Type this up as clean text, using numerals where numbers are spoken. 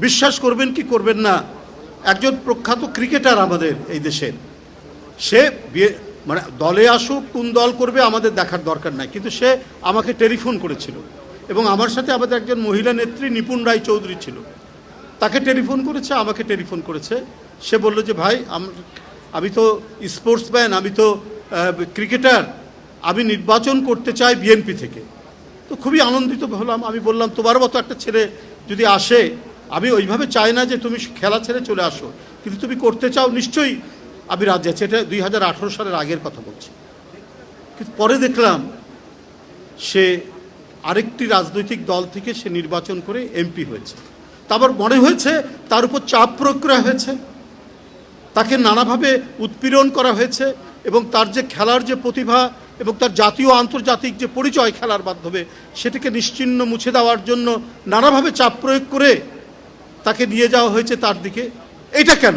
বিশ্বাস করবেন কি করবেন না, একজন প্রখ্যাত ক্রিকেটার আমাদের এই দেশের, সে মানে দলে আসুক কোন দল করবে আমাদের দেখার দরকার নাই, কিন্তু সে আমাকে টেলিফোন করেছিল এবং আমার সাথে আমাদের একজন মহিলা নেত্রী নিপুণ রায় চৌধুরী ছিল, তাকে টেলিফোন করেছে, আমাকে টেলিফোন করেছে। সে বলল যে ভাই আমি তো স্পোর্টসম্যান, আমি তো ক্রিকেটার, আমি নির্বাচন করতে চাই বিএনপি থেকে। তো খুবই আনন্দিত হলাম। আমি বললাম তোমার মতো একটা ছেলে যদি আসে, আমি ওইভাবে চাই না যে তুমি খেলা ছেড়ে চলে আসো, কিন্তু তুমি করতে চাও নিশ্চয়ই আমি রাজি আছি। এটা 2018 সালের আগের কথা বলছি। কিন্তু পরে দেখলাম সে আরেকটি রাজনৈতিক দল থেকে সে নির্বাচন করে এমপি হয়েছে। তারপর মনে হয়েছে তার উপর চাপ প্রয়োগ করা হয়েছে, তাকে নানাভাবে উৎপীড়ন করা হয়েছে এবং তার যে খেলার যে প্রতিভা এবং তার জাতীয় আন্তর্জাতিক যে পরিচয় খেলার মাধ্যমে, সেটাকে নিশ্চিহ্ন মুছে দেওয়ার জন্য নানাভাবে চাপ প্রয়োগ করে তাকে নিয়ে যাওয়া হয়েছে তার দিকে। এটা কেন?